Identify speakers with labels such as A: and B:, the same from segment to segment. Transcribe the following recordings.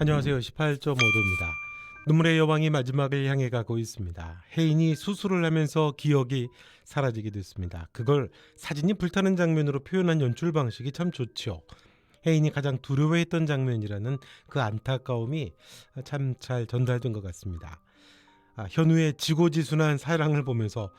A: 안녕하세요. 18.5도입니다. 눈물의 여왕이 마지막을 향해 가고 있습니다. 혜인이 수술을 하면서 기억이 사라지게 됐습니다. 그걸 사진이 불타는 장면으로 표현한 연출 방식이 참 좋죠. 혜인이 가장 두려워했던 장면이라는 그 안타까움이 참 잘 전달된 것 같습니다. 현우의 지고지순한 사랑을 보면서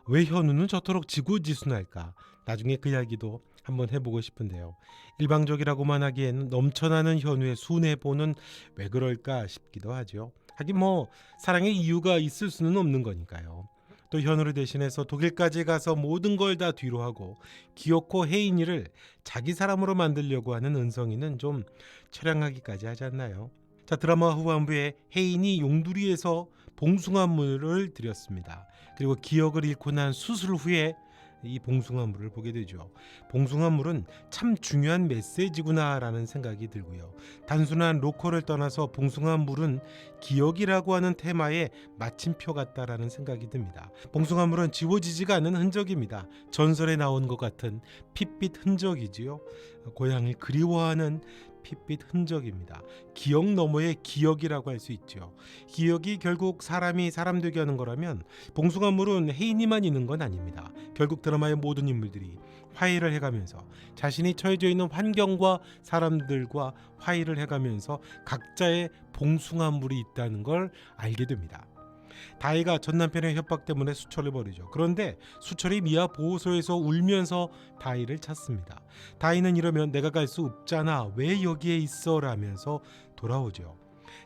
A: 왜 현우는 저토록 지고지순할까? 나중에 그 이야기도 한번 해보고 싶은데요. 일방적이라고만 하기에는 넘쳐나는 현우의 순애보는 왜 그럴까 싶기도 하죠. 하긴 뭐 사랑의 이유가 있을 수는 없는 거니까요. 또 현우를 대신해서 독일까지 가서 모든 걸 다 뒤로 하고 기어코 혜인이를 자기 사람으로 만들려고 하는 은성이는 좀 처량하기까지 하지 않나요? 자, 드라마 후반부에 혜인이 용두리에서 봉숭아물을 드렸습니다. 그리고 기억을 잃고 난 수술 후에 이 봉숭아물을 보게 되죠. 봉숭아물은 참 중요한 메시지구나라는 생각이 들고요. 단순한 로컬을 떠나서 봉숭아물은 기억이라고 하는 테마의 마침표 같다라는 생각이 듭니다. 봉숭아물은 지워지지가 않는 흔적입니다. 전설에 나온 것 같은 핏빛 흔적이지요. 고향을 그리워하는 핏빛 흔적입니다. 기억 너머의 기억이라고 할 수 있죠. 기억이 결국 사람이 사람 되게 하는 거라면 봉숭아물은 혜인이만 있는 건 아닙니다. 결국 드라마의 모든 인물들이 화해를 해가면서 자신이 처해져 있는 환경과 사람들과 화해를 해가면서 각자의 봉숭아물이 있다는 걸 알게 됩니다. 다혜가 전 남편의 협박 때문에 수철을 벌이죠. 그런데 수철이 미아 보호소에서 울면서 다혜를 찾습니다. 다혜는 이러면 내가 갈 수 없잖아, 왜 여기에 있어? 라면서 돌아오죠.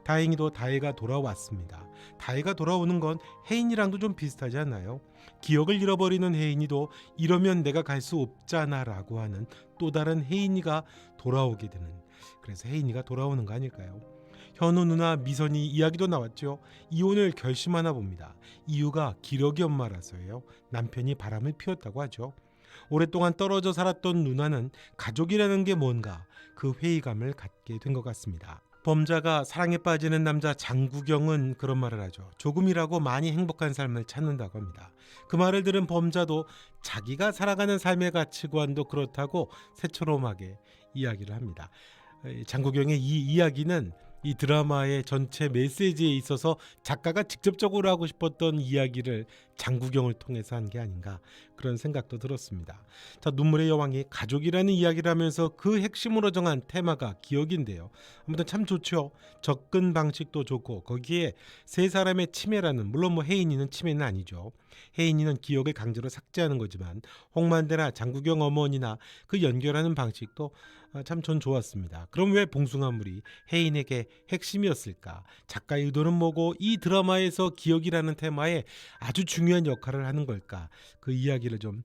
A: 다행히도 다혜가 돌아왔습니다. 다혜가 돌아오는 건 혜인이랑도 좀 비슷하지 않나요? 기억을 잃어버리는 혜인이도 이러면 내가 갈 수 없잖아 라고 하는 또 다른 혜인이가 돌아오게 되는, 그래서 혜인이가 돌아오는 거 아닐까요? 현우 누나 미선이 이야기도 나왔죠. 이혼을 결심하나 봅니다. 이유가 기러기 엄마라서예요. 남편이 바람을 피웠다고 하죠. 오랫동안 떨어져 살았던 누나는 가족이라는 게 뭔가 그 회의감을 갖게 된 것 같습니다. 범자가 사랑에 빠지는 남자 장구경은 그런 말을 하죠. 조금이라고 많이 행복한 삶을 찾는다고 합니다. 그 말을 들은 범자도 자기가 살아가는 삶의 가치관도 그렇다고 새초롬하게 이야기를 합니다. 장구경의 이 이야기는 이 드라마의 전체 메시지에 있어서 작가가 직접적으로 하고 싶었던 이야기를 장구경을 통해서 한 게 아닌가, 그런 생각도 들었습니다. 자, 눈물의 여왕이 가족이라는 이야기를 하면서 그 핵심으로 정한 테마가 기억인데요. 아무튼 참 좋죠. 접근 방식도 좋고 거기에 세 사람의 치매라는, 물론 뭐 혜인이는 치매는 아니죠. 혜인이는 기억을 강제로 삭제하는 거지만 홍만대나 장구경 어머니나 그 연결하는 방식도 참 전 좋았습니다. 그럼 왜 봉숭아물이 혜인에게 핵심이었을까? 작가의 의도는 뭐고 이 드라마에서 기억이라는 테마에 아주 중요한 역할을 하는 걸까? 그 이야기를 좀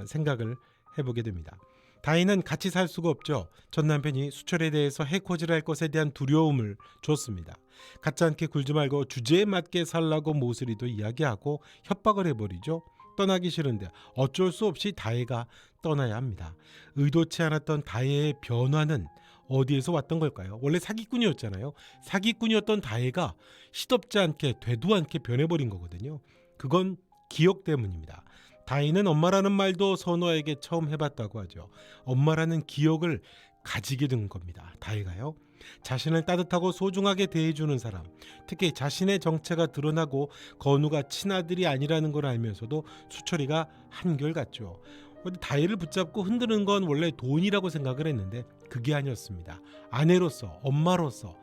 A: 생각을 해보게 됩니다. 다혜는 같이 살 수가 없죠. 전 남편이 수철에 대해서 해코지를 할 것에 대한 두려움을 줬습니다. 같지 않게 굴지 말고 주제에 맞게 살라고 모슬이도 이야기하고 협박을 해버리죠. 떠나기 싫은데 어쩔 수 없이 다혜가 떠나야 합니다. 의도치 않았던 다혜의 변화는 어디에서 왔던 걸까요? 원래 사기꾼이었잖아요. 사기꾼이었던 다혜가 시덥지 않게 되도 않게 변해버린 거거든요. 그건 기억 때문입니다. 다혜는 엄마라는 말도 선호에게 처음 해봤다고 하죠. 엄마라는 기억을 가지게 된 겁니다. 다혜가요. 자신을 따뜻하고 소중하게 대해주는 사람, 특히 자신의 정체가 드러나고 건우가 친아들이 아니라는 걸 알면서도 수철이가 한결같죠. 다혜를 붙잡고 흔드는 건 원래 돈이라고 생각을 했는데 그게 아니었습니다. 아내로서, 엄마로서,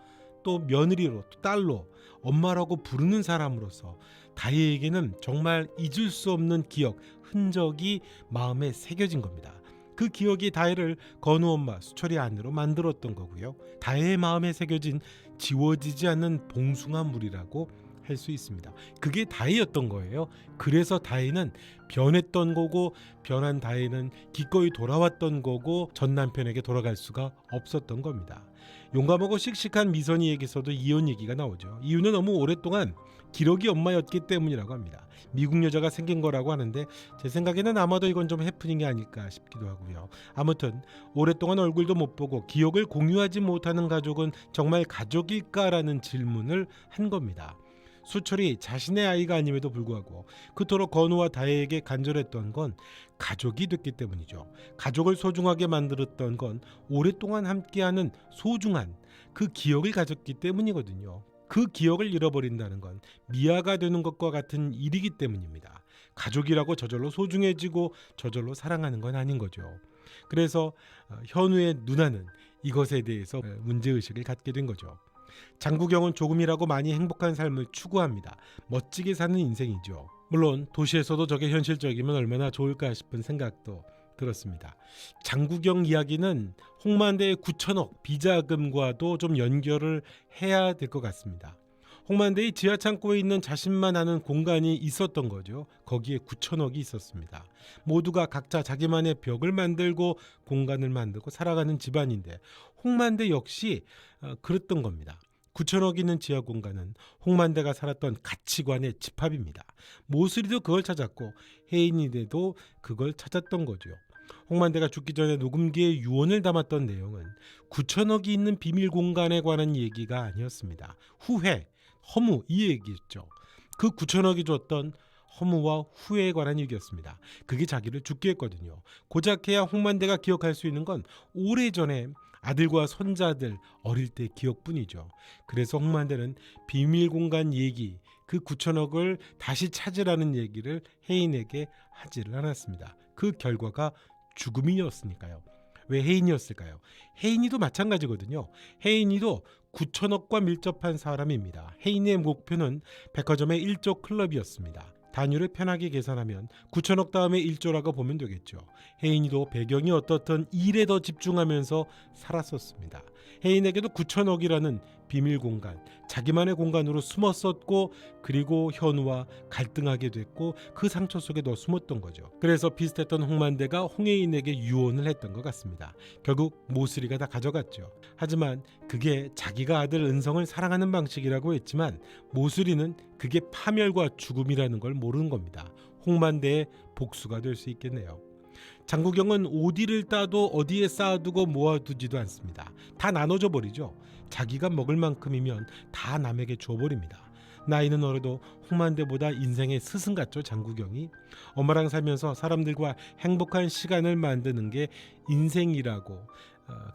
A: 또 며느리로, 또 딸로, 엄마라고 부르는 사람으로서 다혜에게는 정말 잊을 수 없는 기억, 흔적이 마음에 새겨진 겁니다. 그 기억이 다혜를 건우 엄마, 수철이 아내로 만들었던 거고요. 다혜의 마음에 새겨진 지워지지 않는 봉숭아물이라고 할 수 있습니다. 그게 다혜였던 거예요. 그래서 다혜는 변했던 거고, 변한 다혜는 기꺼이 돌아왔던 거고, 전 남편에게 돌아갈 수가 없었던 겁니다. 용감하고 씩씩한 미선이에게서도 이혼 얘기가 나오죠. 이유는 너무 오랫동안 기러기 엄마였기 때문이라고 합니다. 미국 여자가 생긴 거라고 하는데 제 생각에는 아마도 이건 좀 해프닝이 아닐까 싶기도 하고요. 아무튼 오랫동안 얼굴도 못 보고 기억을 공유하지 못하는 가족은 정말 가족일까라는 질문을 한 겁니다. 수철이 자신의 아이가 아님에도 불구하고 그토록 건우와 다혜에게 간절했던 건 가족이 됐기 때문이죠. 가족을 소중하게 만들었던 건 오랫동안 함께하는 소중한 그 기억을 가졌기 때문이거든요. 그 기억을 잃어버린다는 건 미아가 되는 것과 같은 일이기 때문입니다. 가족이라고 저절로 소중해지고 저절로 사랑하는 건 아닌 거죠. 그래서 현우의 누나는 이것에 대해서 문제의식을 갖게 된 거죠. 장국영은 조금이라고 많이 행복한 삶을 추구합니다. 멋지게 사는 인생이죠. 물론 도시에서도 저게 현실적이면 얼마나 좋을까 싶은 생각도 들었습니다. 장국영 이야기는 홍만대의 9천억 비자금과도 좀 연결을 해야 될 것 같습니다. 홍만대의 지하창고에 있는 자신만 아는 공간이 있었던 거죠. 거기에 9천억이 있었습니다. 모두가 각자 자기만의 벽을 만들고 공간을 만들고 살아가는 집안인데 홍만대 역시 그랬던 겁니다. 9천억 있는 지하 공간은 홍만대가 살았던 가치관의 집합입니다. 모슬이도 그걸 찾았고 혜인이도 그걸 찾았던 거죠. 홍만대가 죽기 전에 녹음기에 유언을 담았던 내용은 9천억이 있는 비밀 공간에 관한 얘기가 아니었습니다. 후회, 허무 이 얘기였죠. 그 9천억이 줬던 허무와 후회에 관한 얘기였습니다. 그게 자기를 죽게 했거든요. 고작해야 홍만대가 기억할 수 있는 건 오래전에 아들과 손자들 어릴 때 기억뿐이죠. 그래서 홍만대는 비밀 공간 얘기, 그 9천억을 다시 찾으라는 얘기를 혜인에게 하지를 않았습니다. 그 결과가 죽음이었으니까요. 왜 혜인이었을까요? 혜인이도 마찬가지거든요. 혜인이도 9천억과 밀접한 사람입니다. 혜인의 목표는 백화점의 1조 클럽이었습니다. 단위를 편하게 계산하면 9천억 다음에 1조라고 보면 되겠죠. 혜인이도 배경이 어떻든 일에 더 집중하면서 살았었습니다. 혜인에게도 9천억이라는 비밀 공간, 자기만의 공간으로 숨었었고 그리고 현우와 갈등하게 됐고 그 상처 속에 더 숨었던 거죠. 그래서 비슷했던 홍만대가 홍혜인에게 유언을 했던 것 같습니다. 결국 모슬이가 다 가져갔죠. 하지만 그게 자기가 아들 은성을 사랑하는 방식이라고 했지만 모슬이는 그게 파멸과 죽음이라는 걸 모르는 겁니다. 홍만대의 복수가 될 수 있겠네요. 장국영은 오디를 따도 어디에 쌓아두고 모아두지도 않습니다. 다 나눠줘 버리죠. 자기가 먹을 만큼이면 다 남에게 줘버립니다. 나이는 어려도 홍만대보다 인생의 스승 같죠. 장국영이 엄마랑 살면서 사람들과 행복한 시간을 만드는 게 인생이라고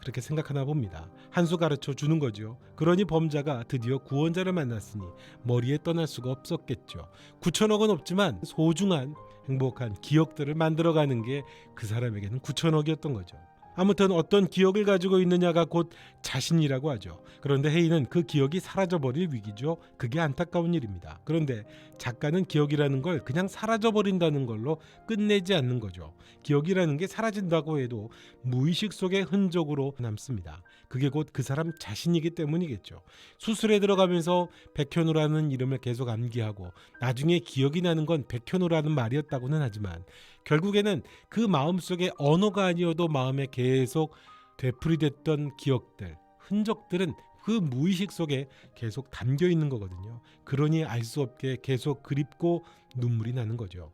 A: 그렇게 생각하나 봅니다. 한 수 가르쳐 주는 거죠. 그러니 범자가 드디어 구원자를 만났으니 머리에 떠날 수가 없었겠죠. 9천억은 없지만 소중한 행복한 기억들을 만들어가는 게 그 사람에게는 9천억이었던 거죠. 아무튼 어떤 기억을 가지고 있느냐가 곧 자신이라고 하죠. 그런데 혜인은 그 기억이 사라져버릴 위기죠. 그게 안타까운 일입니다. 그런데 작가는 기억이라는 걸 그냥 사라져버린다는 걸로 끝내지 않는 거죠. 기억이라는 게 사라진다고 해도 무의식 속의 흔적으로 남습니다. 그게 곧 그 사람 자신이기 때문이겠죠. 수술에 들어가면서 백현우라는 이름을 계속 암기하고 나중에 기억이 나는 건 백현우라는 말이었다고는 하지만 결국에는 그 마음속에 언어가 아니어도 마음에 계속 되풀이됐던 기억들, 흔적들은 그 무의식 속에 계속 담겨 있는 거거든요. 그러니 알 수 없게 계속 그립고 눈물이 나는 거죠.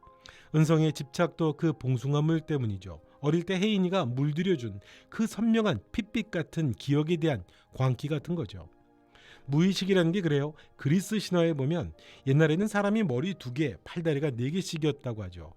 A: 은성의 집착도 그 봉숭아물 때문이죠. 어릴 때 혜인이가 물들여준 그 선명한 핏빛 같은 기억에 대한 광기 같은 거죠. 무의식이라는 게 그래요. 그리스 신화에 보면 옛날에는 사람이 머리 2개, 팔다리가 4개씩이었다고 하죠.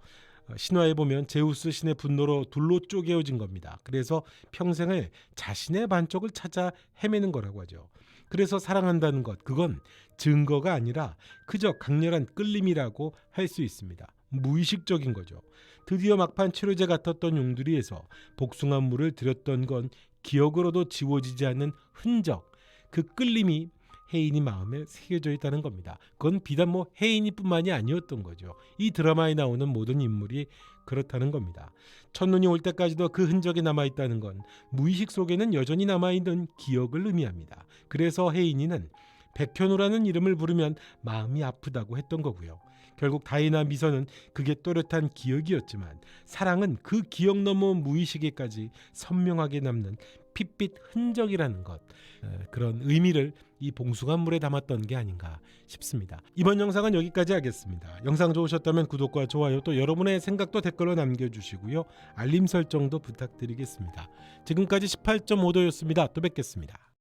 A: 신화에 보면 제우스 신의 분노로 둘로 쪼개어진 겁니다. 그래서 평생을 자신의 반쪽을 찾아 헤매는 거라고 하죠. 그래서 사랑한다는 것, 그건 증거가 아니라 그저 강렬한 끌림이라고 할 수 있습니다. 무의식적인 거죠. 드디어 막판 치료제 같았던 용두리에서 복숭아물을 들였던 건 기억으로도 지워지지 않는 흔적, 그 끌림이 혜인이 마음에 새겨져 있다는 겁니다. 그건 비단 혜인이뿐만이 아니었던 거죠. 이 드라마에 나오는 모든 인물이 그렇다는 겁니다. 첫눈이 올 때까지도 그 흔적이 남아있다는 건 무의식 속에는 여전히 남아있는 기억을 의미합니다. 그래서 혜인이는 백현우라는 이름을 부르면 마음이 아프다고 했던 거고요. 결국 다이나 미선은 그게 또렷한 기억이었지만 사랑은 그 기억 넘어 무의식에까지 선명하게 남는 핏빛 흔적이라는 것, 그런 의미를 이 봉숭아물에 담았던 게 아닌가 싶습니다. 이번 영상은 여기까지 하겠습니다. 영상 좋으셨다면 구독과 좋아요, 또 여러분의 생각도 댓글로 남겨주시고요. 알림 설정도 부탁드리겠습니다. 지금까지 18.5도였습니다. 또 뵙겠습니다.